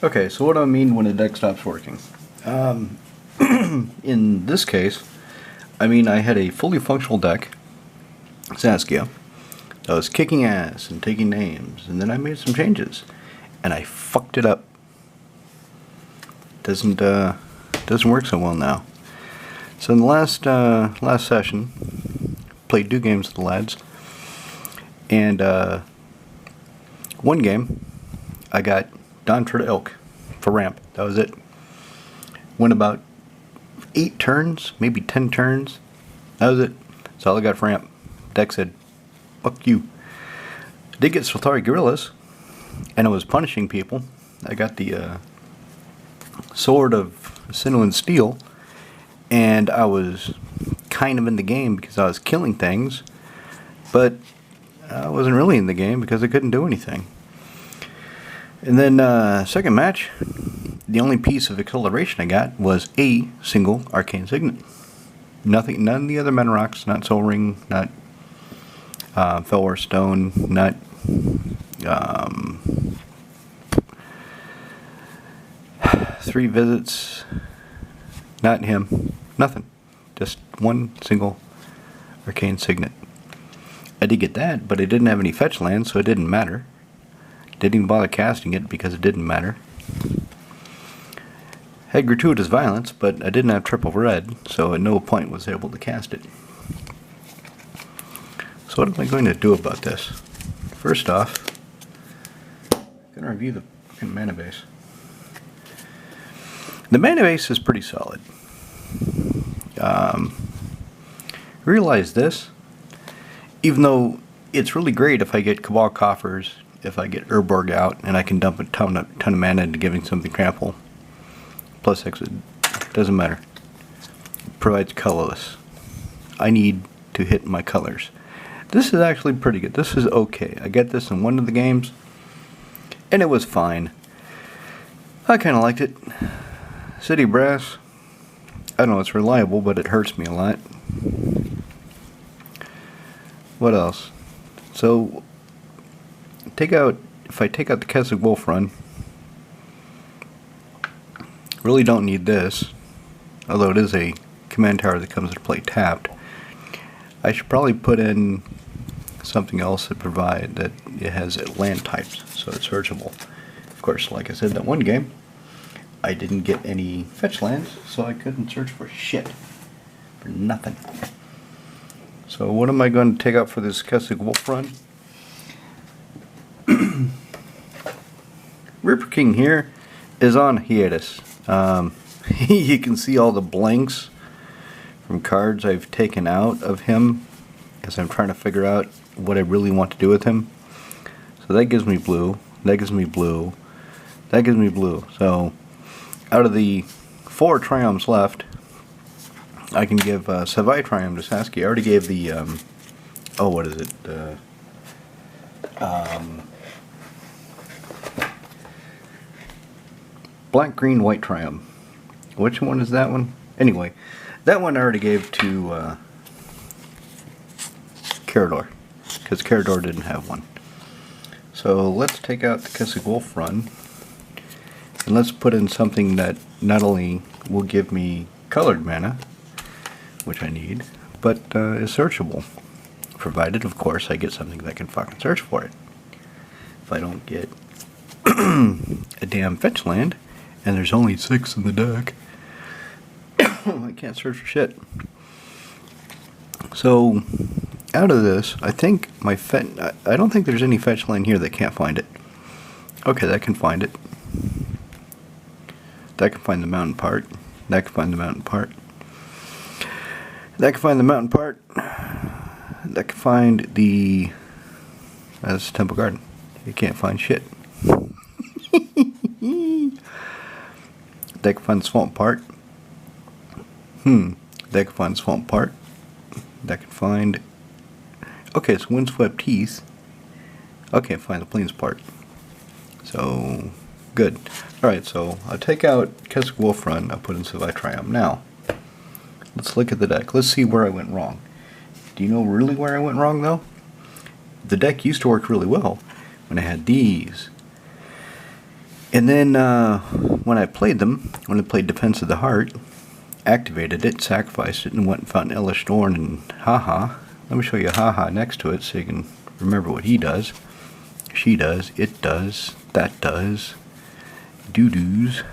Okay, so what do I mean when a deck stops working? In this case, I mean I had a fully functional deck, Saskia, that was kicking ass and taking names, and then I made some changes, and I fucked it up. Doesn't work so well now. So in the last session, played 2 games with the lads, and one game I got Don for the Ilk for ramp. That was it. Went about 8 turns, maybe 10 turns. That was it. That's all I got for ramp. Deck said, fuck you. I did get Sultari Gorillas, and I was punishing people. I got the Sword of Sinew Steel, and I was kind of in the game because I was killing things, but I wasn't really in the game because I couldn't do anything. And then second match, the only piece of acceleration I got was a single Arcane Signet. Nothing, none of the other Mana Rocks, not Soul Ring, not Felwar Stone, not 3 visits, not him, nothing. Just one single Arcane Signet. I did get that, but it didn't have any fetch lands, so it didn't matter. Didn't even bother casting it because it didn't matter. Had Gratuitous Violence, but I didn't have triple red, so at no point was I able to cast it. So what am I going to do about this? First off, I'm going to review the fucking mana base. The mana base is pretty solid. Realize this, even though it's really great if I get Cabal Coffers, if I get Urborg out, and I can dump a ton of mana into giving something trample. Plus X, it doesn't matter. It provides colorless. I need to hit my colors. This is actually pretty good. This is okay. I get this in one of the games, and it was fine. I kind of liked it. City Brass, I don't know, it's reliable, but it hurts me a lot. What else? So, if I take out the Keswick Wolf Run, really don't need this, although it is a command tower that comes into play tapped. I should probably put in something else that it has land types, so it's searchable. Of course, like I said, that one game, I didn't get any fetch lands, so I couldn't search for shit. For nothing. So what am I going to take out for this Keswick Wolf Run? Ripper King here is on hiatus. You can see all the blanks from cards I've taken out of him as I'm trying to figure out what I really want to do with him. So that gives me blue, that gives me blue, that gives me blue. So out of the 4 Triumphs left, I can give Savai Triumph to Saskia. I already gave the, oh, what is it? Black, Green, White Triumph. Which one is that one? Anyway, that one I already gave to Carador, because Carador didn't have one. So let's take out the Keswick Wolf Run, and let's put in something that not only will give me colored mana, which I need, but is searchable. Provided, of course, I get something that can fucking search for it. If I don't get a damn fetch land, and there's only 6 in the deck, I can't search for shit. So, out of this, I think I don't think there's any fetch land here that can't find it. Okay, that can find it. That can find the mountain part. That can find the mountain part. That can find the mountain part. That can find the... That's Temple Garden. You can't find shit. That can find the swamp part. That can find the swamp part. That can find... Okay, it's Windswept Heath. Okay, find the plains part. So, good. Alright, so I'll take out Keswick Wolf Run. I'll put in Savai Triumph. Now, let's look at the deck. Let's see where I went wrong. Do you know really where I went wrong, though? The deck used to work really well when I had these And then when I played Defense of the Heart, activated it, sacrificed it, and went and found Elish Norn and Haha. Let me show you Haha next to it so you can remember what he does. She does, it does, that does, doo-doos.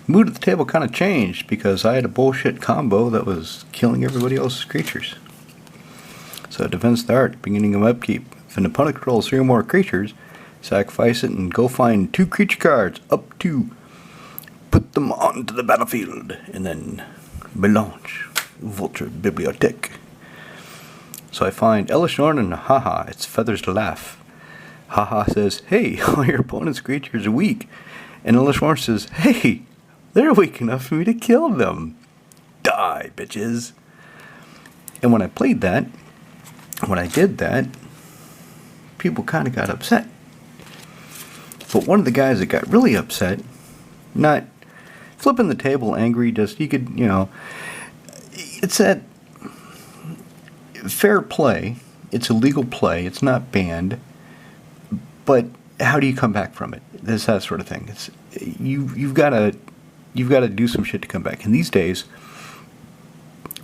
Mood at the table kind of changed because I had a bullshit combo that was killing everybody else's creatures. So Defense of the Heart, beginning of upkeep. If an opponent controls 3 or more creatures, sacrifice it and go find 2 creature cards, up to, put them onto the battlefield, and then Melange, Vulture Bibliothèque. So I find Elish Norn and Haha, it's Feathers to Laugh. Haha says, hey, all your opponent's creatures are weak. And Elish Norn says, hey, they're weak enough for me to kill them. Die, bitches. And when I did that, people kind of got upset. But one of the guys that got really upset, not flipping the table angry, just, you could, it's that fair play. It's a legal play. It's not banned. But how do you come back from it? It's that sort of thing. It's you've got to do some shit to come back. And these days,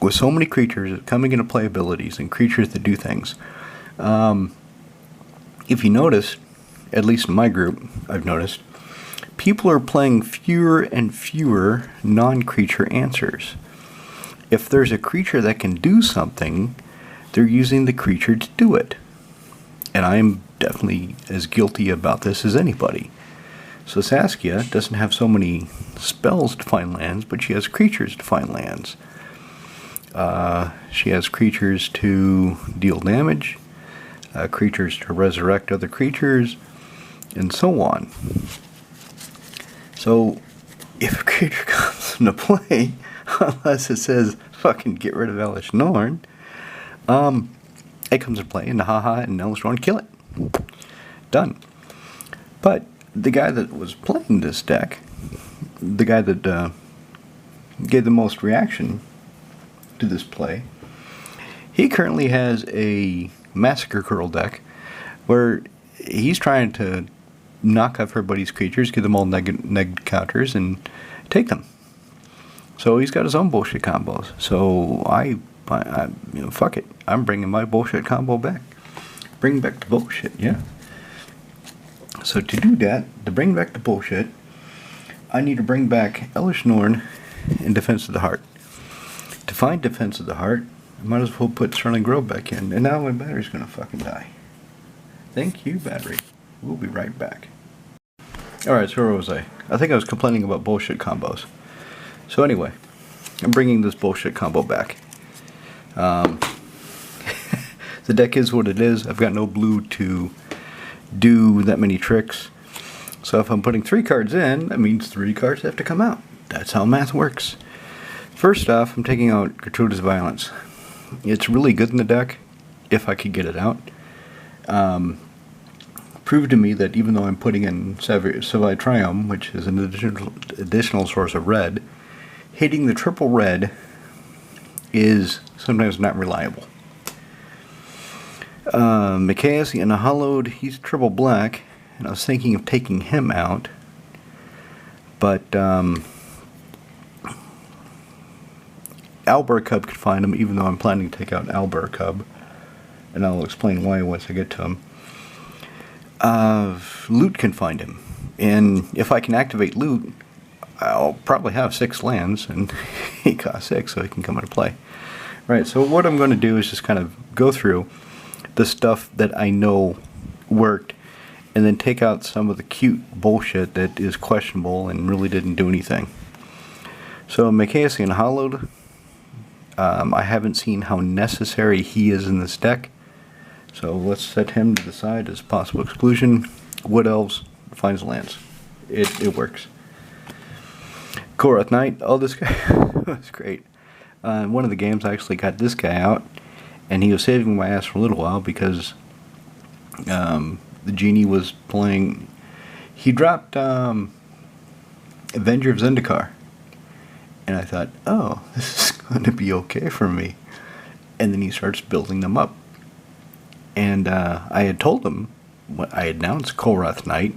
with so many creatures coming into play abilities and creatures that do things, if you notice, at least in my group, I've noticed, people are playing fewer and fewer non-creature answers. If there's a creature that can do something, they're using the creature to do it. And I'm definitely as guilty about this as anybody. So Saskia doesn't have so many spells to find lands, but she has creatures to find lands. She has creatures to deal damage, creatures to resurrect other creatures, and so on. So, if a creature comes into play, unless it says, fucking get rid of Elish Norn, it comes into play, and the Haha and Elish Norn kill it. Done. But, the guy that was playing this deck, the guy that gave the most reaction to this play, he currently has a Massacre Curl deck where he's trying to knock off everybody's creatures, give them all neg counters, and take them. So he's got his own bullshit combos. So I fuck it. I'm bringing my bullshit combo back. Bring back the bullshit, yeah. So to do that, to bring back the bullshit, I need to bring back Elish Norn and Defense of the Heart. To find Defense of the Heart, I might as well put Sterling Grove back in. And now my battery's gonna fucking die. Thank you, battery. We'll be right back. Alright, so where was I? I think I was complaining about bullshit combos. So anyway, I'm bringing this bullshit combo back. The deck is what it is. I've got no blue to do that many tricks. So if I'm putting 3 cards in, that means 3 cards have to come out. That's how math works. First off, I'm taking out Gratuitous Violence. It's really good in the deck, if I could get it out. Proved to me that even though I'm putting in Savai Triumph, which is an additional source of red, hitting the triple red is sometimes not reliable. Machias and Hollowed, he's triple black, and I was thinking of taking him out, but Owlbear Cub could find him, even though I'm planning to take out Owlbear Cub, and I'll explain why once I get to him. Loot can find him, and if I can activate Loot, I'll probably have 6 lands, and he costs 6, so he can come into play. Right, so what I'm going to do is just kind of go through the stuff that I know worked, and then take out some of the cute bullshit that is questionable and really didn't do anything. So Machias and Hollowed, I haven't seen how necessary he is in this deck, so let's set him to the side as possible exclusion. Wood Elves finds lands. It works. Korath Knight, oh, this guy was great. One of the games I actually got this guy out, and he was saving my ass for a little while because the genie was playing. He dropped Avenger of Zendikar, and I thought, oh, this is going to be okay for me. And then he starts building them up, and I had told him I announced Kolrath Knight,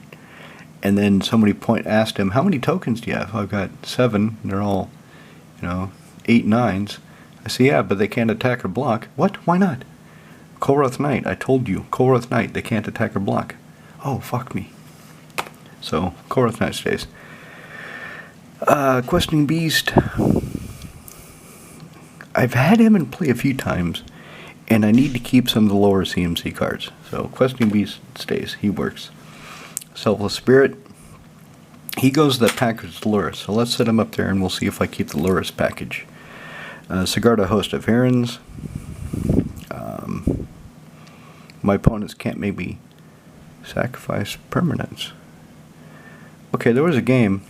and then somebody asked him, how many tokens do you have? I've got 7. They're all, 8 9s. I say, yeah, but they can't attack or block. What? Why not? Kolrath Knight. I told you. Kolrath Knight. They can't attack or block. Oh, fuck me. So, Kolrath Knight stays. Questing Beast. I've had him in play a few times, and I need to keep some of the lower CMC cards. So, Questing Beast stays. He works. Selfless Spirit. He goes to that package Luris. So let's set him up there and we'll see if I keep the Luris package. Sigarda, Host of Herons. My opponents can't maybe sacrifice permanents. Okay, there was a game,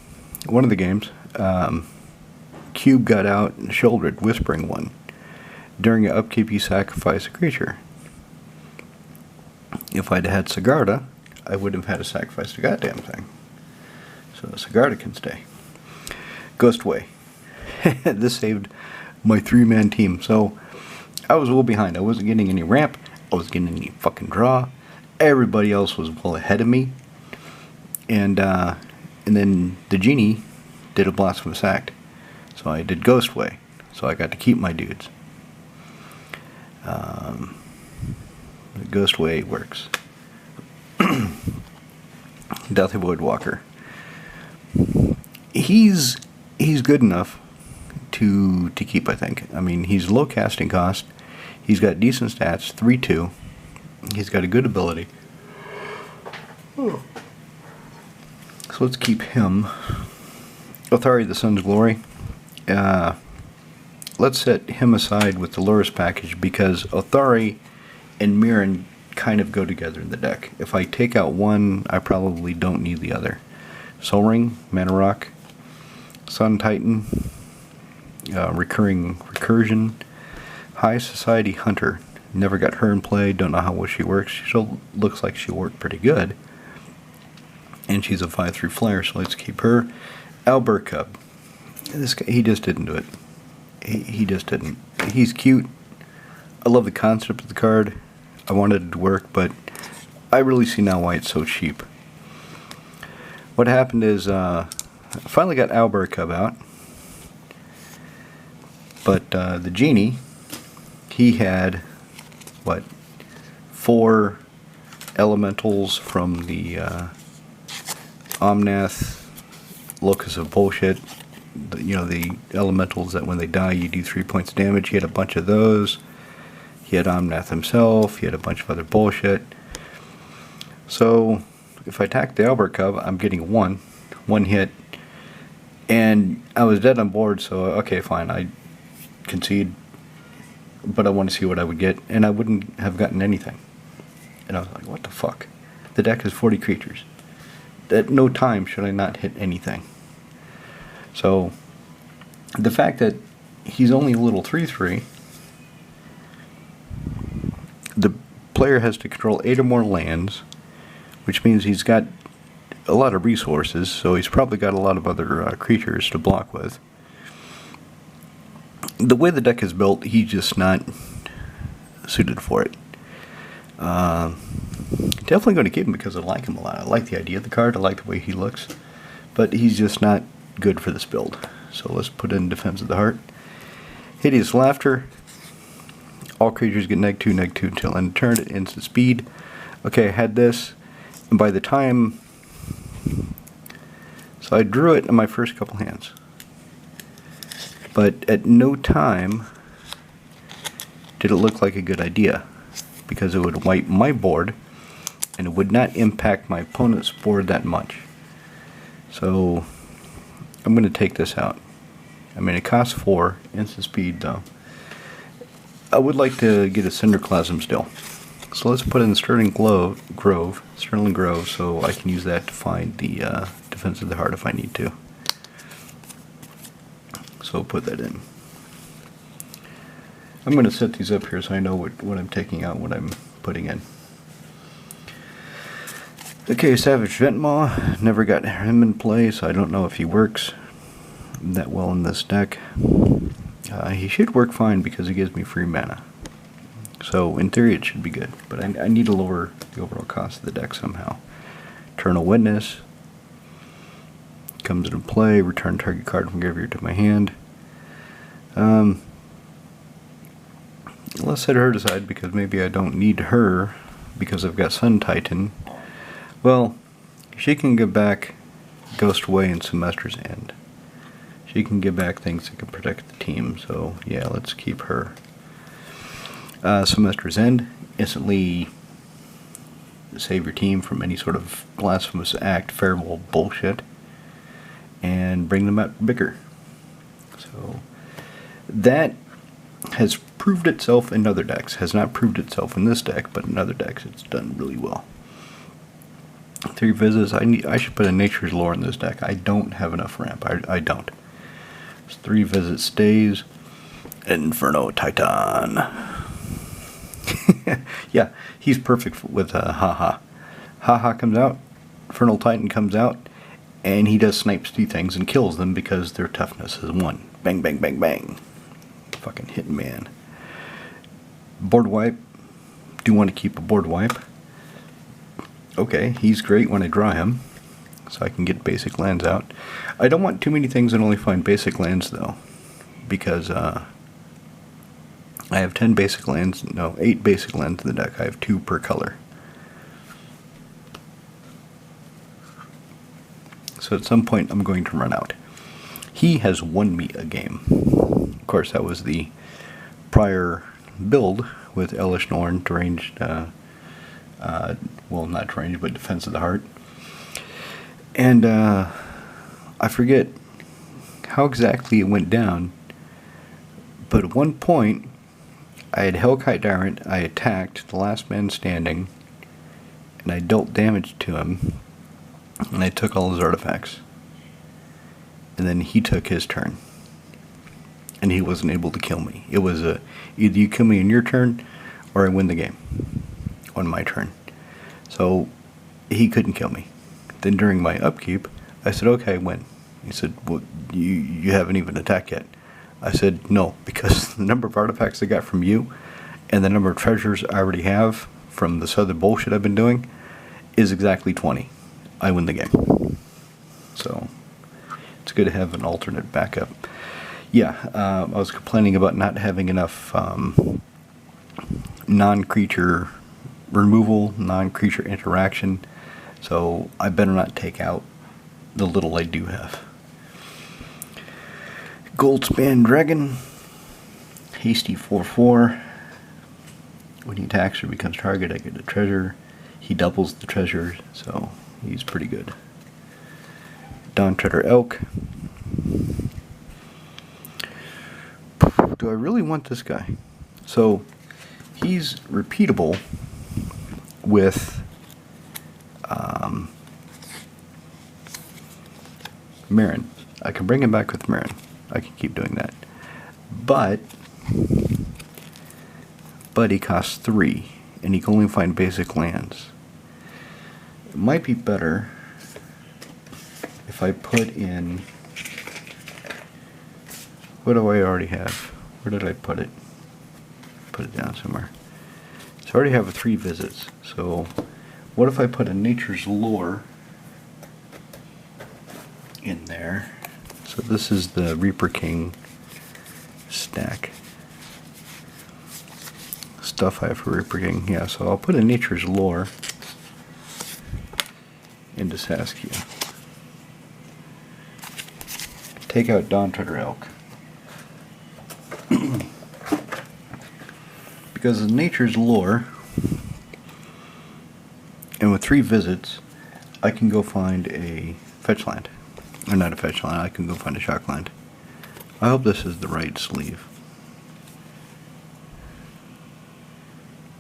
one of the games, Cube got out and shouldered Whispering One. During an upkeep, you sacrifice a creature. If I'd had Sigarda, I wouldn't have had to sacrifice the goddamn thing. So Sigarda can stay. Ghostway. This saved my 3-man team. So I was well behind. I wasn't getting any ramp. I wasn't getting any fucking draw. Everybody else was well ahead of me. And then the genie did a Blasphemous Act. So I did Ghostway. So I got to keep my dudes. The Ghostway works. Deathly Voidwalker. He's good enough to keep, I think. I mean, he's low casting cost. He's got decent stats, 3/2. He's got a good ability. So let's keep him. Othari, the Sun's Glory. Let's set him aside with the Luris package because Othari and Mirren kind of go together in the deck. If I take out one, I probably don't need the other. Sol Ring, Mana Rock, Sun Titan, Recursion, High Society Hunter. Never got her in play, don't know how well she works. She still looks like she worked pretty good. And she's a 5/3 flyer, so let's keep her. Albert Cub. This guy, he just didn't do it. He just didn't. He's cute. I love the concept of the card. I wanted it to work, but I really see now why it's so cheap. What happened is, I finally got Albert Cub out, but the genie, he had, 4 elementals from the Omnath Locus of Bullshit. The elementals that when they die you do 3 points of damage. He had a bunch of those. He had Omnath himself. He had a bunch of other bullshit. So if I attack the Albert Cub, I'm getting one hit. And I was dead on board, so okay, fine. I concede. But I want to see what I would get. And I wouldn't have gotten anything. And I was like, what the fuck? The deck has 40 creatures. At no time should I not hit anything. So the fact that he's only a little 3/3, the player has to control 8 or more lands, which means he's got a lot of resources, so he's probably got a lot of other creatures to block with. The way the deck is built, he's just not suited for it. Definitely going to keep him because I like him a lot. I like the idea of the card, I like the way he looks, but he's just not good for this build. So let's put in Defense of the Heart. Hideous Laughter. All creatures get -2/-2 until end of turn at instant speed. Okay, I had this, and by the time, so I drew it in my first couple hands, but at no time did it look like a good idea, because it would wipe my board and it would not impact my opponent's board that much. So I'm going to take this out. I mean, it costs 4 instant speed though. I would like to get a Cinderclasm still. So let's put in Sterling Grove, so I can use that to find the Defense of the Heart if I need to. So put that in. I'm going to set these up here so I know what I'm taking out, what I'm putting in. Okay, Savage Ventmaw. Never got him in play, so I don't know if he works that well in this deck. He should work fine because he gives me free mana. So in theory it should be good, but I need to lower the overall cost of the deck somehow. Eternal Witness comes into play. Return target card from graveyard to my hand. Let's set her aside because maybe I don't need her because I've got Sun Titan. Well, she can give back Ghost Away and Semester's End. She can give back things that can protect the team, so yeah, let's keep her. Semester's End, instantly save your team from any sort of blasphemous act, farewell bullshit, and bring them out bigger. So that has proved itself in other decks. Has not proved itself in this deck, but in other decks it's done really well. 3 visits. I should put a Nature's Lore in this deck. I don't have enough ramp. I don't. It's 3 visits stays. Inferno Titan. Yeah, he's perfect with Haha. Haha comes out, Infernal Titan comes out, and he does snipe things and kills them because their toughness is 1. Bang, bang, bang, bang. Fucking hitman. Board wipe. Do want to keep a board wipe. Okay, he's great when I draw him, so I can get basic lands out. I don't want too many things and only find basic lands though, because I have 10 basic lands, no, 8 basic lands in the deck. I have 2 per color. So at some point I'm going to run out. He has won me a game. Of course, that was the prior build with Elish Norn, deranged, well, not deranged, but Defense of the Heart. And I forget how exactly it went down, but at one point I had Hellkite Tyrant, I attacked the last man standing, and I dealt damage to him, and I took all his artifacts. And then he took his turn, and he wasn't able to kill me. It was either you kill me in your turn, or I win the game on my turn. So he couldn't kill me. Then during my upkeep, I said, okay, I win. He said, well, you haven't even attacked yet. I said, no, because the number of artifacts I got from you and the number of treasures I already have from this other bullshit I've been doing is exactly 20. I win the game. So it's good to have an alternate backup. Yeah, I was complaining about not having enough non-creature removal, non-creature interaction, so I better not take out the little I do have. Goldspan Dragon, hasty 4/4. When he attacks or becomes target, I get a treasure. He doubles the treasure, so he's pretty good. Dawn Treader Elk. Do I really want this guy? So he's repeatable with Mirren. I can bring him back with Mirren. I can keep doing that. But he costs 3, and he can only find basic lands. It might be better if I put in... What do I already have? Where did I put it? Put it down somewhere. So I already have 3 visits. So what if I put a Nature's Lore in there? So this is the Reaper King stack. Stuff I have for Reaper King. Yeah, so I'll put a Nature's Lore into Saskia. Take out Dawn Treader Elk. Because of Nature's Lore, and with 3 visits, I can go find a fetch land. Or not a fetch land, I can go find a shock land. I hope this is the right sleeve.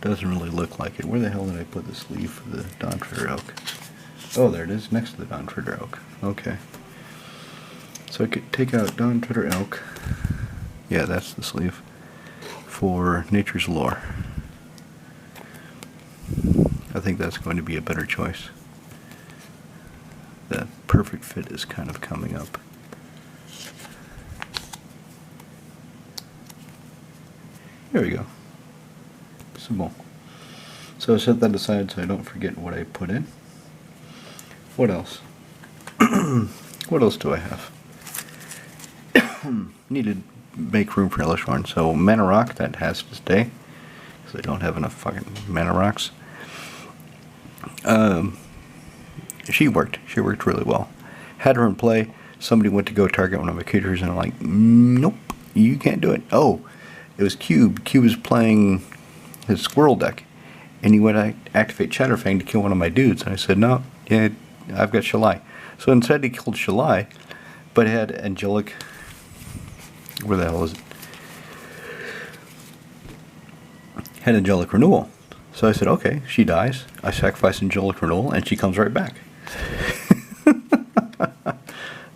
Doesn't really look like it. Where the hell did I put the sleeve for the Dawn Treader Elk? Oh, there it is, next to the Dawn Treader Elk. Okay. So I could take out Dawn Treader Elk. Yeah, that's the sleeve. For Nature's Lore. I think that's going to be a better choice. The perfect fit is kind of coming up. There we go. Simple. So I set that aside so I don't forget what I put in. What else? What else do I have? Need to make room for Elishorn. So Mana Rock, that has to stay. Because I don't have enough fucking Mana Rocks. She worked. She worked really well. Had her in play. Somebody went to go target one of my creatures and I'm like, nope, you can't do it. Oh, it was Cube. Cube was playing his squirrel deck. And he went to activate Shatterfang to kill one of my dudes. And I said, no, yeah, I've got Shalai. So instead he killed Shalai, but had Angelic... Where the hell is it? Had Angelic Renewal. So I said, okay, she dies. I sacrifice Angelic Renewal, and she comes right back.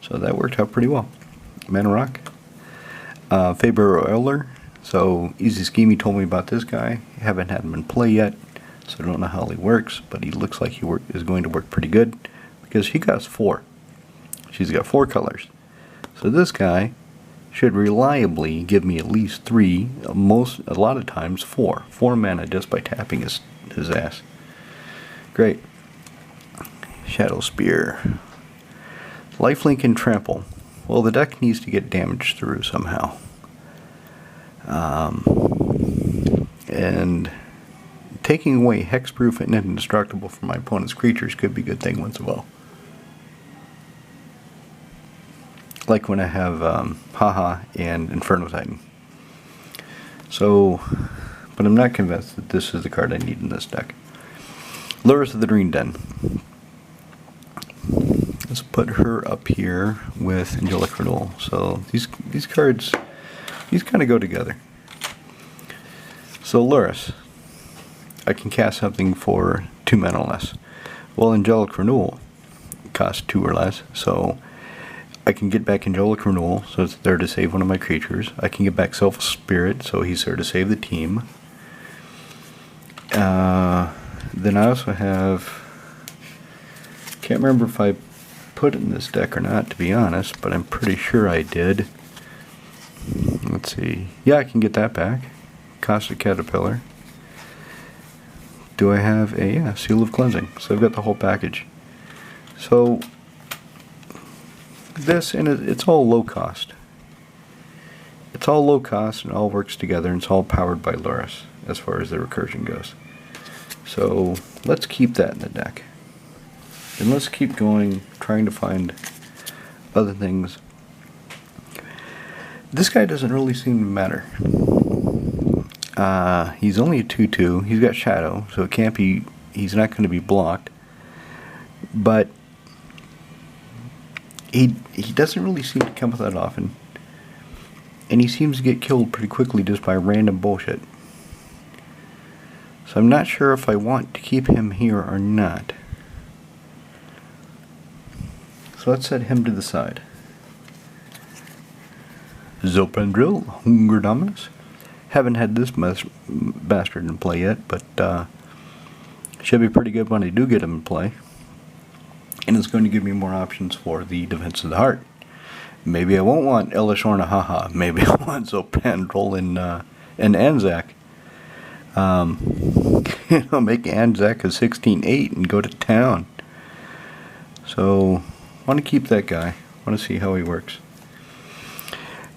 So that worked out pretty well. Mana Rock. Faber Euler. So Easy Scheme, he told me about this guy. Haven't had him in play yet, so I don't know how he works, but he looks like he is going to work pretty good because he got us 4. She's got 4 colors. So this guy should reliably give me at least 3, a lot of times 4. 4 mana just by tapping his ass. Great. Shadow Spear. Lifelink and Trample. Well, the deck needs to get damaged through somehow. And taking away Hexproof and Indestructible from my opponent's creatures could be a good thing once in a while. Like when I have Maha and Inferno Titan. So, but I'm not convinced that this is the card I need in this deck. Lurrus of the Dream Den. Let's put her up here with Angelic Renewal. So these cards, these kind of go together. So Lurrus, I can cast something for 2 mana or less. Well, Angelic Renewal costs 2 or less, so I can get back Angelic Renewal, so it's there to save one of my creatures. I can get back Self Spirit, so he's there to save the team. Then I also have, can't remember if I put it in this deck or not, to be honest, but I'm pretty sure I did. Let's see. Yeah, I can get that back. Caustic Caterpillar. Do I have a Seal of Cleansing? So I've got the whole package. So this, and it's all low cost. It's all low cost and it all works together, and it's all powered by Lurrus as far as the recursion goes. So let's keep that in the deck. And let's keep going, trying to find other things. This guy doesn't really seem to matter. He's only a 2/2. He's got Shadow, so it can't be. He's not going to be blocked. But he doesn't really seem to come up that often, and he seems to get killed pretty quickly just by random bullshit. So I'm not sure if I want to keep him here or not. So let's set him to the side. Zopandril, Hunger Dominus. Haven't had this bastard in play yet, but should be pretty good when I do get him in play. And it's going to give me more options for the Defense of the Heart. Maybe I won't want Elishorn or Haha. Maybe I want Zopandril and Anzac. Make Anzac a 16/8 and go to town. So want to keep that guy. Want to see how he works.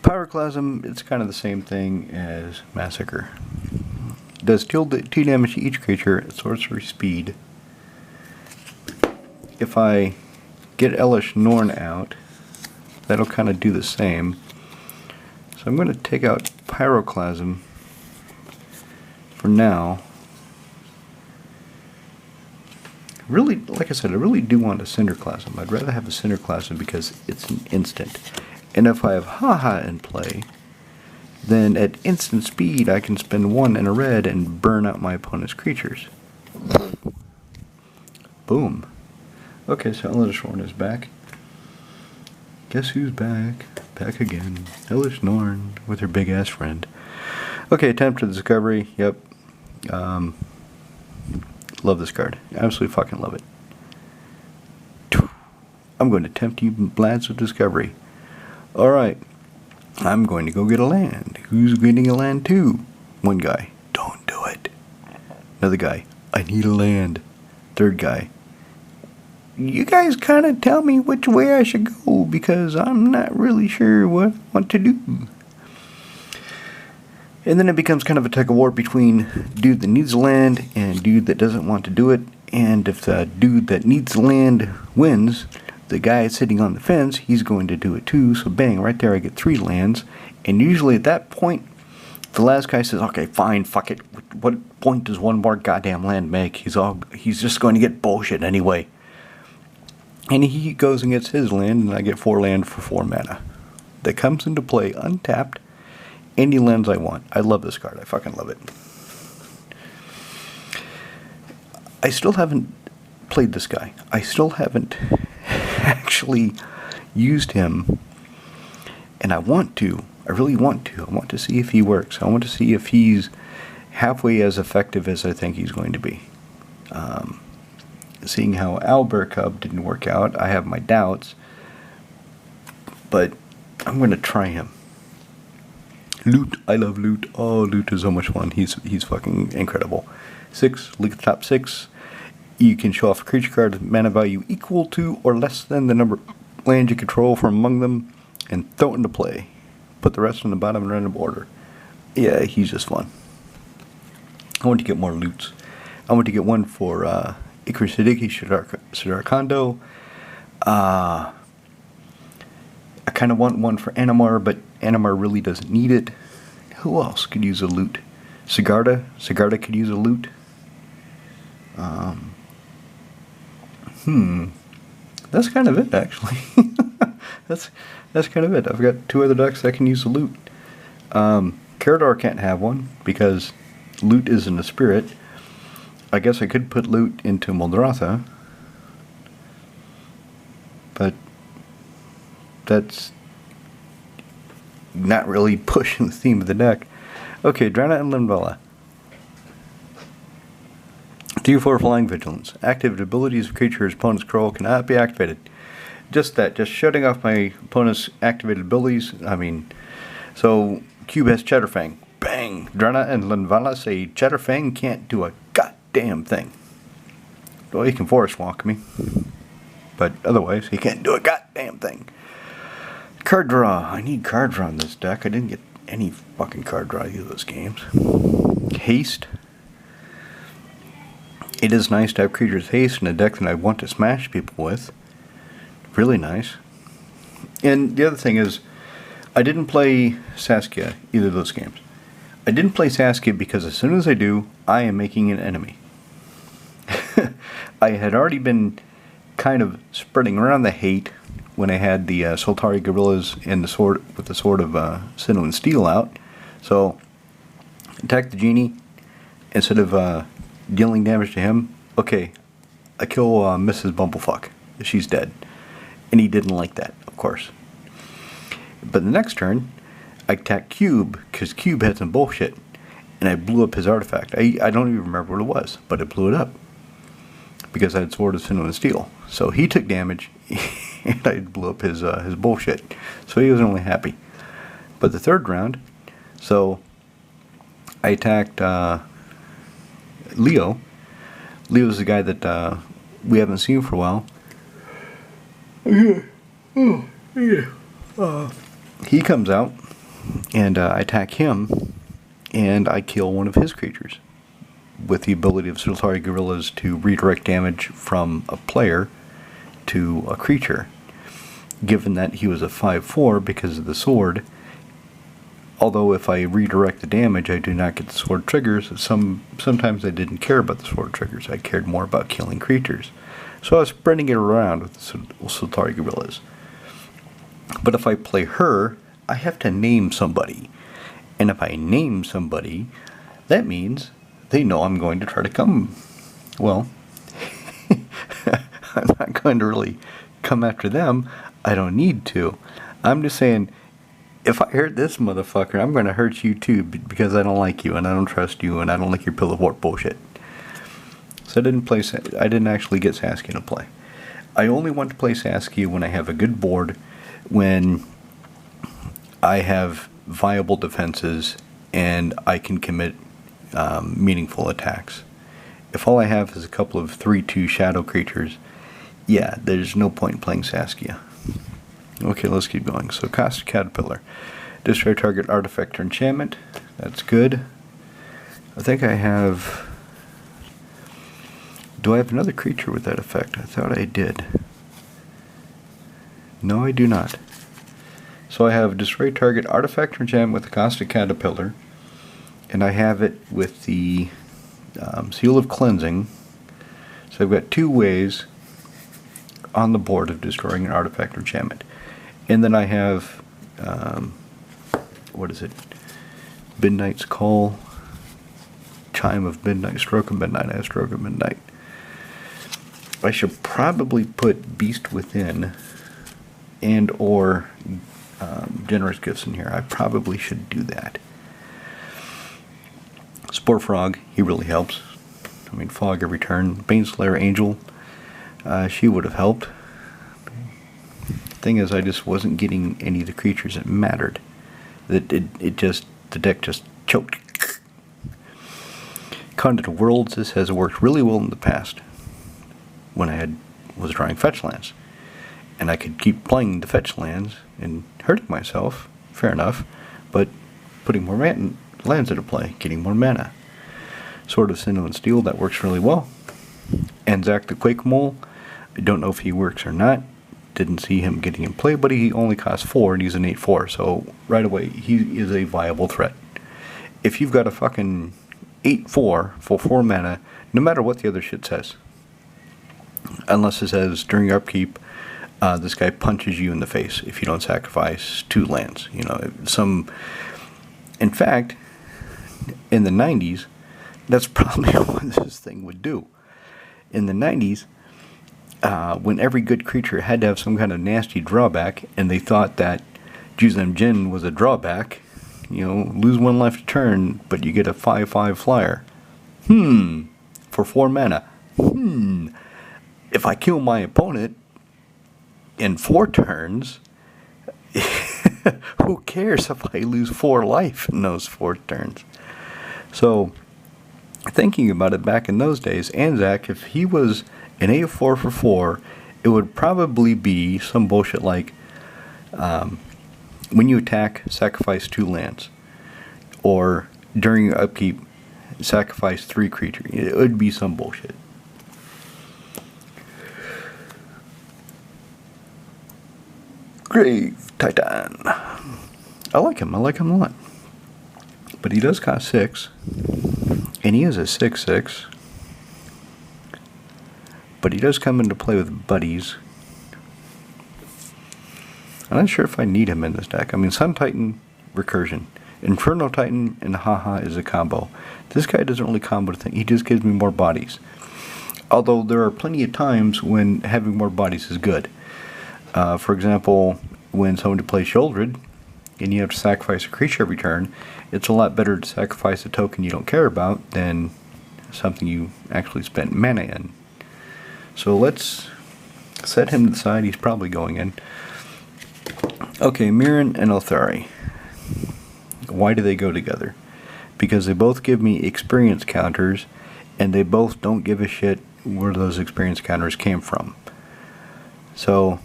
Pyroclasm, it's kind of the same thing as Massacre. Does 2 damage to each creature at sorcery speed. If I get Elish Norn out, that'll kind of do the same. So I'm going to take out Pyroclasm for now. Really, like I said, I really do want a Cinderclasm. I'd rather have a Cinderclasm because it's an instant. And if I have Haha in play, then at instant speed I can spend 1 and a red and burn out my opponent's creatures. Boom. Okay, so Elishorn is back. Guess who's back? Back again. Elish Norn with her big ass friend. Okay, Attempt to Discovery. Yep. Love this card. Absolutely fucking love it. I'm going to tempt you lads with Discovery. Alright. I'm going to go get a land. Who's getting a land too? One guy. Don't do it. Another guy, I need a land. Third guy, you guys kind of tell me which way I should go because I'm not really sure what to do. And then it becomes kind of a tug of war between dude that needs land and dude that doesn't want to do it. And if the dude that needs land wins, the guy sitting on the fence, he's going to do it too. So bang, right there I get 3 lands. And usually at that point, the last guy says, okay, fine, fuck it. What point does one more goddamn land make? He's just going to get bullshit anyway. And he goes and gets his land, and I get 4 land for 4 mana. That comes into play untapped. Any lands I want. I love this card. I fucking love it. I still haven't played this guy. I still haven't actually used him. And I want to. I really want to. I want to see if he works. I want to see if he's halfway as effective as I think he's going to be. Seeing how Owlbear Cub didn't work out, I have my doubts. But I'm going to try him. Loot. I love Loot. Oh, Loot is so much fun. He's fucking incredible. 6. Look at the top 6. You can show off a creature card with mana value equal to or less than the number of lands you control from among them and throw it into play. Put the rest on the bottom and random order. Yeah, he's just fun. I want to get more Loots. I want to get one for Ikra Siddiqui, Sidar Kondo. I kind of want one for Animar, but Animar really doesn't need it. Who else could use a Loot? Sigarda? Sigarda could use a Loot. That's kind of it, actually. that's kind of it. I've got 2 other decks that can use a Loot. Carador can't have one because Loot isn't a spirit. I guess I could put Loot into Muldrotha, but that's not really pushing the theme of the deck. Okay, Drana and Linvala. 3/4 Flying Vigilance. Active abilities of creatures opponent's control cannot be activated. Just that, just shutting off my opponent's activated abilities. I mean, so Cube has Cheddarfang. Bang! Drana and Linvala say Cheddarfang can't do a goddamn thing. Well, he can force walk me, but otherwise he can't do a goddamn thing. Card draw. I need card draw in this deck. I didn't get any fucking card draw either of those games. Haste. It is nice to have creatures haste in a deck that I want to smash people with. Really nice. And the other thing is, I didn't play Saskia either of those games. I didn't play Saskia because as soon as I do, I am making an enemy. I had already been kind of spreading around the hate when I had the Soltari Gorillas and the sword with the sword of Sinnoh and Steel out. So, attack the genie instead of dealing damage to him. Okay, I kill Mrs. Bumblefuck. She's dead. And he didn't like that, of course. But the next turn, I attacked Cube, because Cube had some bullshit. And I blew up his artifact. I don't even remember what it was, but I blew it up. Because I had Sword of Sinnoh and Steel. So he took damage, and I blew up his bullshit. So he was only happy. But the third round, so I attacked Leo. Leo's the guy that we haven't seen for a while. He comes out, and I attack him, and I kill one of his creatures with the ability of Soltari Gorillas to redirect damage from a player to a creature. Given that he was a 5/4 because of the sword, although if I redirect the damage, I do not get the sword triggers. Sometimes I didn't care about the sword triggers. I cared more about killing creatures. So I was spreading it around with the Soltari Gorillas. But if I play her, I have to name somebody. And if I name somebody, that means they know I'm going to try to come. Well, I'm not going to really come after them. I don't need to. I'm just saying, if I hurt this motherfucker, I'm going to hurt you too, because I don't like you and I don't trust you and I don't like your Pillow Fort bullshit. So I didn't actually get Saskia to play. I only want to play Saskia when I have a good board, when I have viable defenses and I can commit meaningful attacks. if all I have is a couple of 3/2 shadow creatures, yeah, there's no point in playing Saskia. Okay, let's keep going. So, Caustic Caterpillar. Destroy target artifact or enchantment. That's good. I think I have... Do I have another creature with that effect? I thought I did. No, I do not. So I have destroy target artifact or enchantment with the Caustic Caterpillar. And I have it with the Seal of Cleansing. So I've got 2 ways on the board of destroying an artifact or enchantment. And then I have... what is it? Midnight's Call. Chime of Midnight. Stroke of Midnight. I have Stroke of Midnight. I should probably put Beast Within and or Generous Gifts in here. I probably should do that. Spore Frog, he really helps. I mean, Fog every turn. Baneslayer Angel, she would have helped. Thing is, I just wasn't getting any of the creatures that mattered. It just, the deck just choked. Conduit of Worlds, this has worked really well in the past when I was drawing fetch lands. And I could keep playing the fetch lands and hurting myself, fair enough, but putting more lands into play, getting more mana. Sword of Sin and Steel, that works really well. Anzac the Quake Mole, I don't know if he works or not. Didn't see him getting in play, but he only costs 4 and he's an 8/4, so right away he is a viable threat. If you've got a fucking 8/4 for 4 mana, no matter what the other shit says, unless it says during your upkeep, this guy punches you in the face if you don't sacrifice 2 lands. You know, in fact, in the 90s, that's probably what this thing would do. In the 90s, when every good creature had to have some kind of nasty drawback, and they thought that Juzam Jin was a drawback, you know, lose 1 life to turn, but you get a 5/5 flyer. For 4 mana. If I kill my opponent in 4 turns, who cares if I lose 4 life in those 4 turns? So, thinking about it back in those days, Anzac, if he was an A4 for 4, it would probably be some bullshit like when you attack, sacrifice 2 lands. Or during your upkeep, sacrifice 3 creatures. It would be some bullshit. Grave Titan. I like him a lot. But he does cost 6. And he is a 6/6. But he does come into play with buddies. I'm not sure if I need him in this deck. I mean, Sun Titan, Recursion. Inferno Titan and Maha is a combo. This guy doesn't really combo the thing. He just gives me more bodies. Although there are plenty of times when having more bodies is good. For example, when somebody plays Sheoldred and you have to sacrifice a creature every turn, it's a lot better to sacrifice a token you don't care about than something you actually spent mana in. So let's set him to the side. He's probably going in. Okay, Mirren and Elthari. Why do they go together? Because they both give me experience counters, and they both don't give a shit where those experience counters came from. So,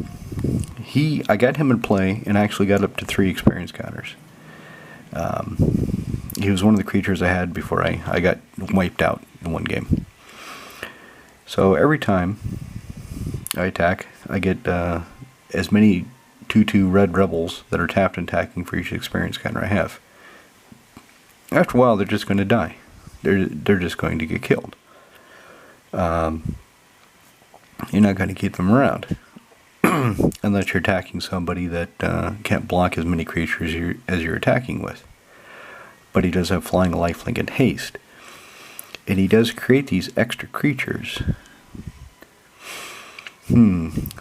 I got him in play, and I actually got up to 3 experience counters. He was one of the creatures I had before I got wiped out in 1 game. So every time I attack, I get as many 2/2 red rebels that are tapped and attacking for each experience counter I have. After a while, they're just going to die. They're just going to get killed. You're not going to keep them around unless you're attacking somebody that can't block as many creatures as you're attacking with. But he does have Flying, Lifelink, and Haste. And he does create these extra creatures.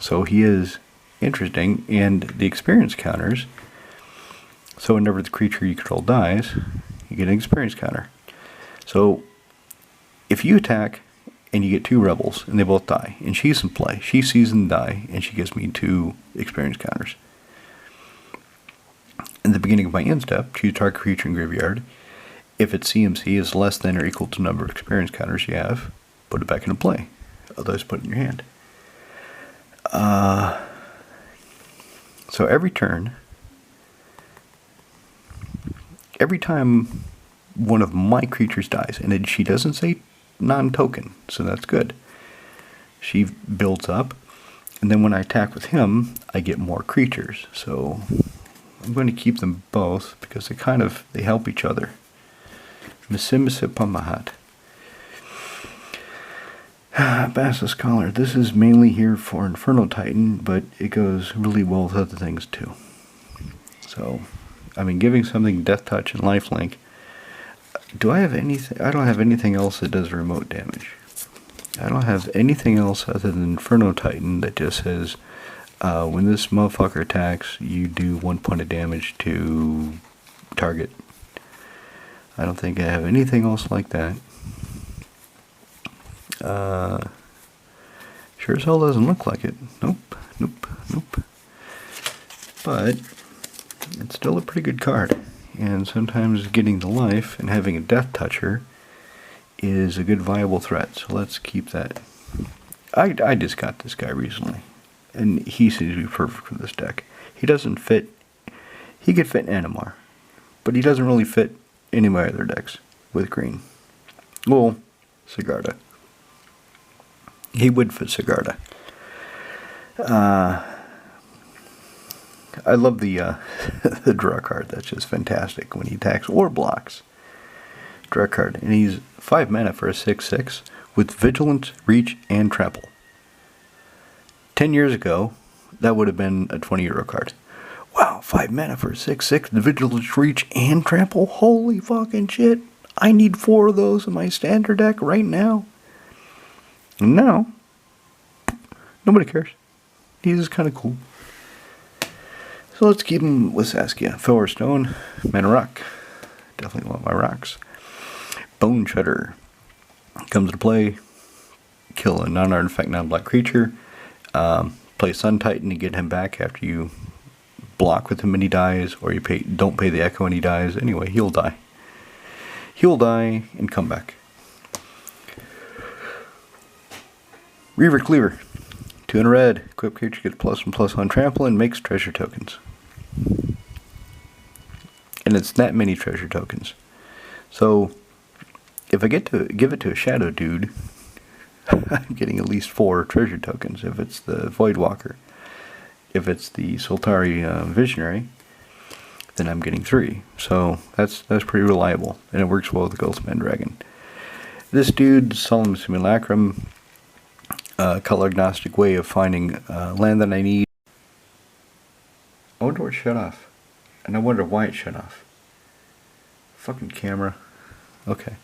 So he is interesting. And the experience counters, so whenever the creature you control dies, you get an experience counter. So if you attack and you get 2 rebels and they both die, and she's in play, she sees them die, and she gives me 2 experience counters. In the beginning of my end step, choose target creature in graveyard. If its CMC is less than or equal to the number of experience counters you have, put it back into play. Otherwise, put it in your hand. So every turn, every time one of my creatures dies, and she doesn't say non-token, so that's good. She builds up, and then when I attack with him, I get more creatures. So I'm going to keep them both because they help each other. Mahat. Bassus Collar. This is mainly here for Inferno Titan, but it goes really well with other things too. So, I mean, giving something Death Touch and Lifelink. Do I have anything? I don't have anything else that does remote damage. I don't have anything else other than Inferno Titan that just says, when this motherfucker attacks, you do 1 point of damage to target. I don't think I have anything else like that. Sure as hell doesn't look like it. Nope, nope, nope. But it's still a pretty good card. And sometimes getting the life and having a Death Toucher is a good viable threat. So let's keep that. I just got this guy recently, and he seems to be perfect for this deck. He doesn't fit. He could fit Animar, but he doesn't really fit any of my other decks with green. Well, Sigarda. He would fit Sigarda. I love the the draw card. That's just fantastic when he attacks or blocks. Draw card, and he's 5 mana for a 6/6 with Vigilance, Reach, and Trample. 10 years ago, that would have been a €20 card. Wow, 5 mana for a 6/6, the Vigilance, Reach, and Trample. Holy fucking shit! I need 4 of those in my standard deck right now. No, nobody cares. He's just kind of cool. So let's keep him with Saskia. Thor Stone, Mana Rock. Definitely want my rocks. Bone Shredder. Comes to play. Kill a non-artifact, non-black creature. Play Sun Titan to get him back after you block with him and he dies, or you don't pay the Echo and he dies. Anyway, he'll die. He'll die and come back. Reaver Cleaver. 2 in a red. Equipped creature gets +1/+1 on trample and makes treasure tokens. And it's that many treasure tokens. So, if I get to give it to a shadow dude, I'm getting at least 4 treasure tokens. If it's the Voidwalker. If it's the Soltari Visionary, then I'm getting 3. So, that's pretty reliable. And it works well with the Ghostman Dragon. This dude, Solemn Simulacrum, color agnostic way of finding land that I need. I wonder where it shut off. And I wonder why it shut off. Fucking camera. Okay.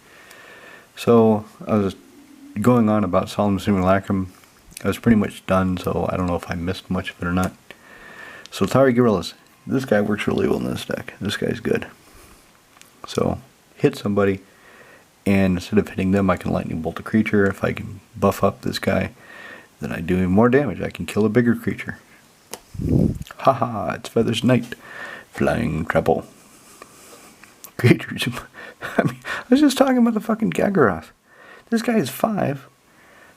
So, I was going on about Solemn Simulacrum. I was pretty much done, so I don't know if I missed much of it or not. Soltari Gorillas. This guy works really well in this deck. This guy's good. So, hit somebody, and instead of hitting them, I can lightning bolt a creature. If I can buff up this guy, then I do more damage. I can kill a bigger creature. Haha, it's Feathers Knight. Flying Treble. Creatures. I mean, I was just talking about the fucking Gagaroth. This guy is 5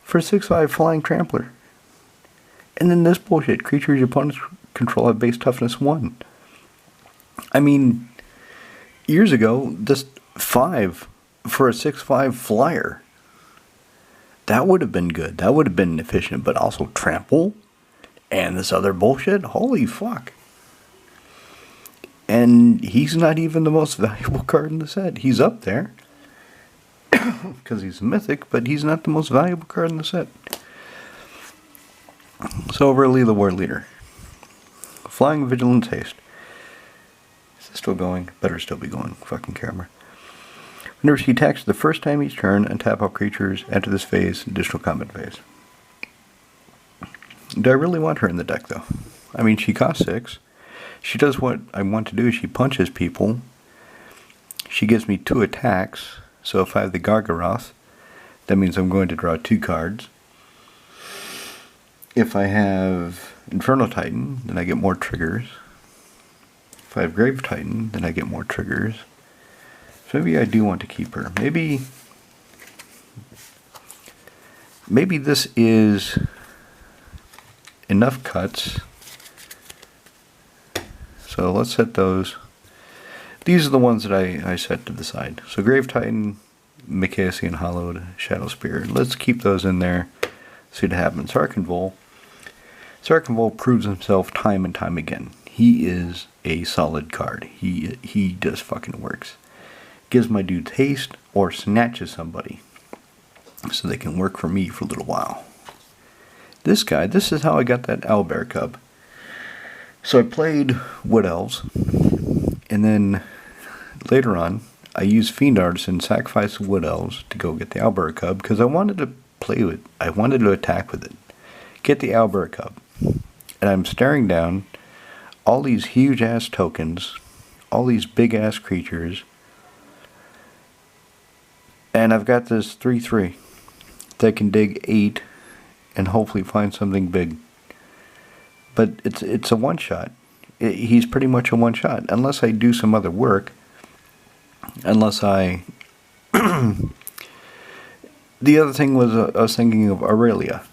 for 6/5 Flying Trampler. And then this bullshit. Creatures your opponents control have base toughness 1. I mean, years ago, just 5 for a 6/5 flyer. That would have been good. That would have been efficient, but also trample and this other bullshit. Holy fuck. And he's not even the most valuable card in the set. He's up there because he's a mythic, but he's not the most valuable card in the set. So really, the War Leader. Flying Vigilance Haste. Is this still going? Better still be going. Fucking camera. Whenever she attacks the first time each turn and tap all creatures, enter this phase, additional combat phase. Do I really want her in the deck, though? I mean, she costs 6. She does what I want to do. She punches people. She gives me 2 attacks. So if I have the Gargaroth, that means I'm going to draw 2 cards. If I have Inferno Titan, then I get more triggers. If I have Grave Titan, then I get more triggers. So maybe I do want to keep her. Maybe maybe this is enough cuts. So let's set those. These are the ones that I set to the side. So Grave Titan, Micasian Hollowed, Shadow Spear. Let's keep those in there. See what happens. Sarkenvol proves himself time and time again. He is a solid card. He just fucking works. Gives my dudes haste or snatches somebody so they can work for me for a little while. This guy, this is how I got that owlbear cub. So I played Wood Elves, and then later on I used Fiend Artisan, sacrifice the Wood Elves to go get the owlbear cub because I wanted to play with, I wanted to attack with it. Get the owlbear cub. And I'm staring down all these huge ass tokens, all these big ass creatures, and I've got this 3/3 that can dig 8 and hopefully find something big. But it's a one shot. He's pretty much a one shot unless I do some other work. Unless I the other thing was I was thinking of Aurelia.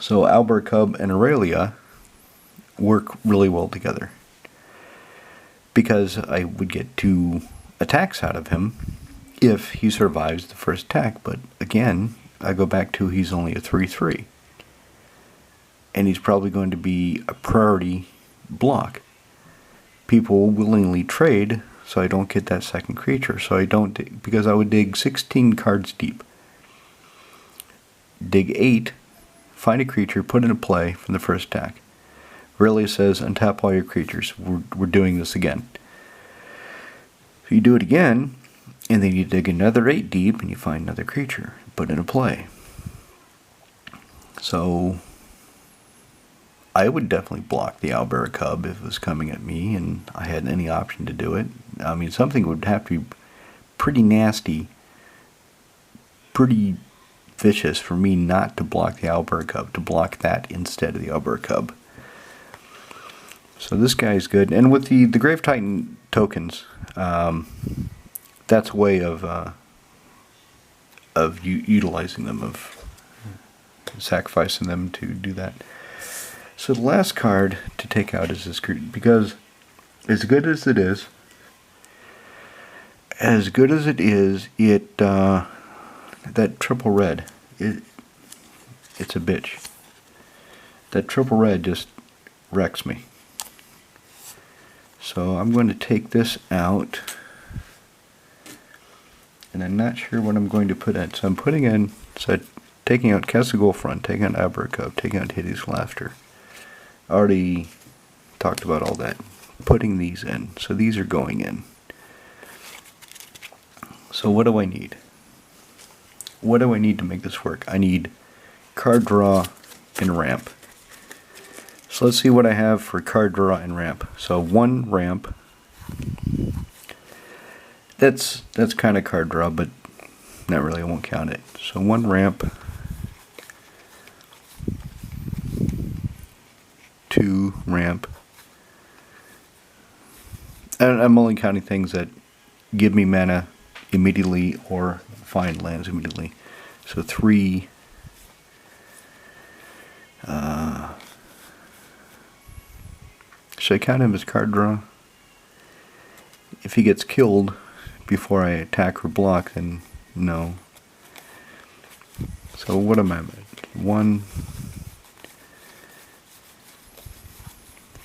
So Owlbear Cub and Aurelia work really well together because I would get 2 attacks out of him if he survives the first attack. But again, I go back to he's only a 3/3, and he's probably going to be a priority block. People will willingly trade so I don't get that second creature. So I don't, because I would dig 16 cards deep, dig 8, find a creature, put it in play from the first attack. Aurelia says, untap all your creatures. We're doing this again. So you do it again, and then you dig another 8 deep, and you find another creature, put it in play. So I would definitely block the Owlbear Cub if it was coming at me, and I had any option to do it. I mean, something would have to be pretty nasty, pretty vicious for me not to block the Owlbear Cub, to block that instead of the Owlbear Cub. So this guy's good. And with the Grave Titan tokens, that's a way of utilizing them, of sacrificing them to do that. So the last card to take out is this creature, because as good as it is, it that triple red, it's a bitch. That triple red just wrecks me. So I'm going to take this out, and I'm not sure what I'm going to put in. So I'm putting in, taking out Castle Front, taking out Owlbear Cub, taking out Hideous Laughter. I already talked about all that. Putting these in. So these are going in. So what do I need? What do I need to make this work? I need card draw and ramp. So let's see what I have for card draw and ramp. So 1 ramp. That's kind of card draw, but not really. I won't count it. So 1 ramp. 2 ramp. And I'm only counting things that give me mana immediately or find lands immediately. So 3. Should I count him as card draw? If he gets killed before I attack or block, then no. So what am I at? 1,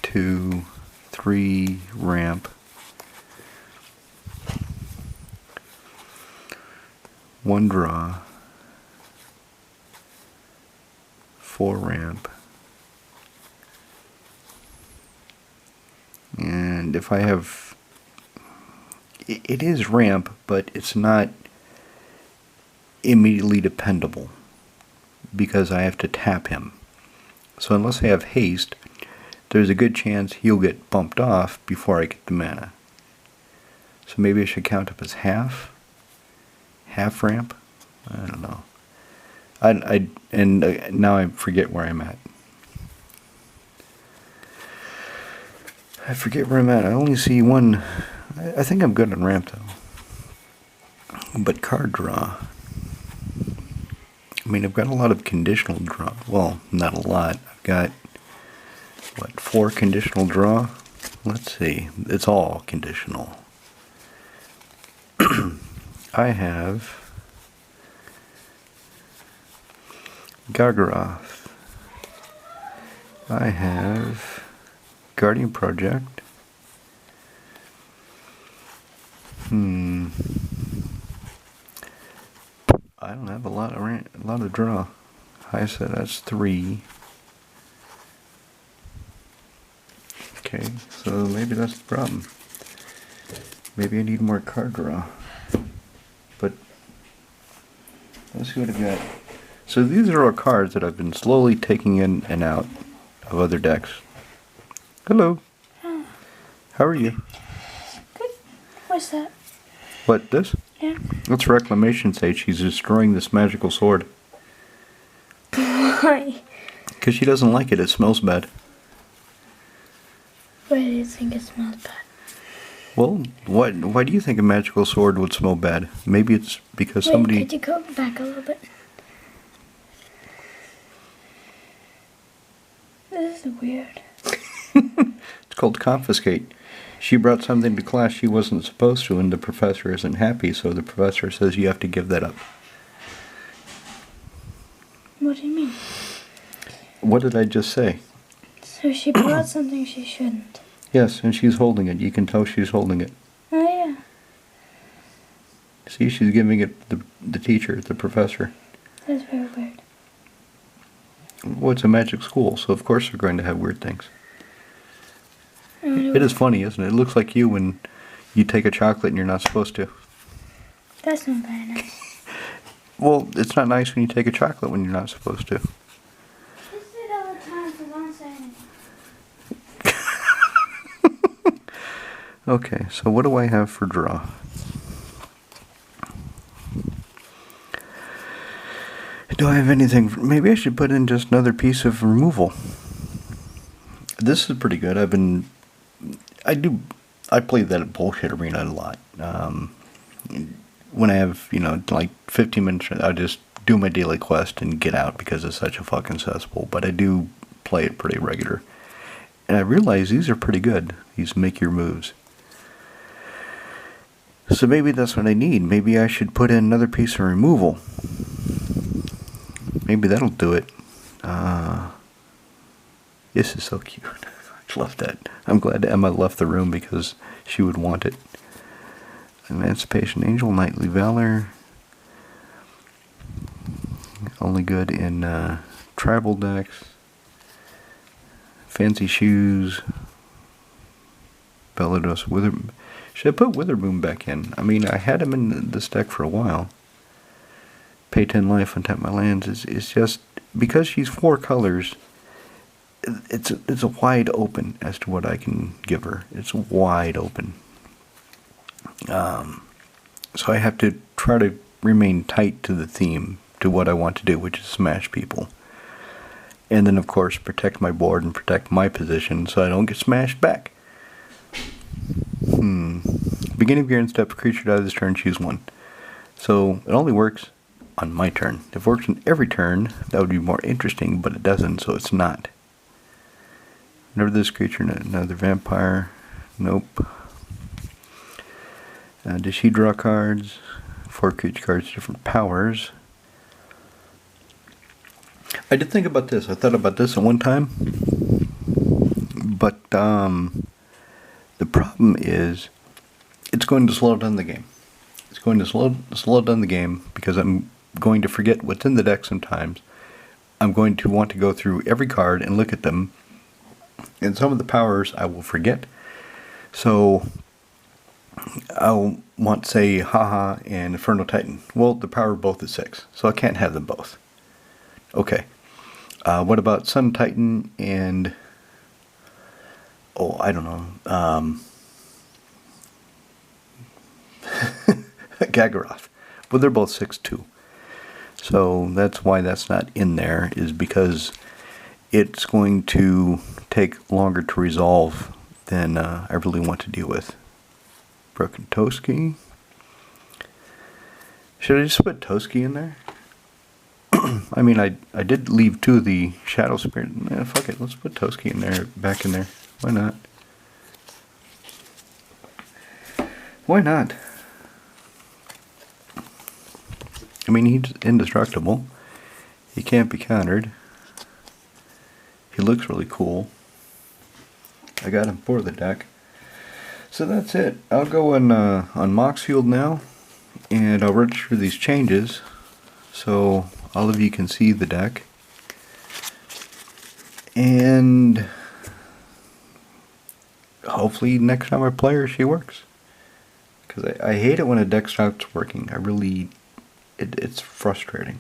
2, 3 ramp. 1 draw. 4 ramp. And if I have, it is ramp, but it's not immediately dependable because I have to tap him. So unless I have haste, there's a good chance he'll get bumped off before I get the mana. So maybe I should count up as half ramp. I don't know. Now I forget where I'm at. I forget where I'm at. I only see 1. I think I'm good on ramp though. But card draw. I mean, I've got a lot of conditional draw. Well, not a lot. I've got, what, 4 conditional draw? Let's see. It's all conditional. I have Gargaroth. I have Guardian Project. I don't have a lot of draw. I said that's 3. Okay, so maybe that's the problem. Maybe I need more card draw. But let's see what I've got. So these are all cards that I've been slowly taking in and out of other decks. Hello. Oh. How are you? Good. What's that? What, this? Yeah. That's Reclamation Sage. She's destroying this magical sword. Why? Because she doesn't like it. It smells bad. Why do you think it smells bad? Well, why do you think a magical sword would smell bad? Maybe it's because somebody... Could you go back a little bit? This is weird. It's called confiscate. She brought something to class she wasn't supposed to, and the professor isn't happy, so the professor says you have to give that up. What do you mean? What did I just say? So she brought something she shouldn't. Yes, and she's holding it. You can tell she's holding it. Oh, yeah. See, she's giving it the teacher, the professor. That's very weird. Well, it's a magic school, so of course they're going to have weird things. It is funny, isn't it? It looks like you when you take a chocolate and you're not supposed to. That's not very nice. Well, it's not nice when you take a chocolate when you're not supposed to. Just do it all the time, so don't say anything. Okay, so what do I have for draw? Do I have anything? Maybe I should put in just another piece of removal. This is pretty good. I play that bullshit arena a lot. When I have, like 15 minutes, I just do my daily quest and get out because it's such a fucking cesspool. But I do play it pretty regular. And I realize these are pretty good. These make your moves. So maybe that's what I need. Maybe I should put in another piece of removal. Maybe that'll do it. This is so cute. I love that. I'm glad Emma left the room because she would want it. Emancipation Angel, Knightly Valor. Only good in tribal decks. Fancy Shoes. Bellados Wither. Should I put Witherboom back in? I mean, I had him in this deck for a while. Pay 10 life, untap my lands. It's just because she's 4 colors. It's a wide open as to what I can give her. It's wide open. So I have to try to remain tight to the theme, to what I want to do, which is smash people. And then, of course, protect my board and protect my position so I don't get smashed back. Beginning of your end step, creature dies this turn, choose 1. So it only works on my turn. If it works on every turn, that would be more interesting, but it doesn't, so it's not. Whenever this creature, another vampire, nope. Does she draw cards? 4 creature cards, different powers. I did think about this. I thought about this at one time. But the problem is it's going to slow down the game. It's going to slow down the game because I'm going to forget what's in the deck sometimes. I'm going to want to go through every card and look at them. And some of the powers I will forget. So I'll want, say, Maha and Inferno Titan. Well, the power of both is 6, so I can't have them both. Okay. What about Sun Titan and... I don't know. Gargaroth. Well, they're both 6 too. So that's why that's not in there, is because it's going to take longer to resolve than I really want to deal with. Broken Toski. Should I just put Toski in there? I mean, I did leave 2 of the Shadow Spirit. Fuck it, let's put Toski in there, back in there. Why not? Why not? I mean, he's indestructible. He can't be countered. He looks really cool. I got him for the deck. So that's it. I'll go on Mox Field now, and I'll register these changes so all of you can see the deck. And hopefully next time I play her, she works. Because I hate it when a deck stops working. I really, it's frustrating.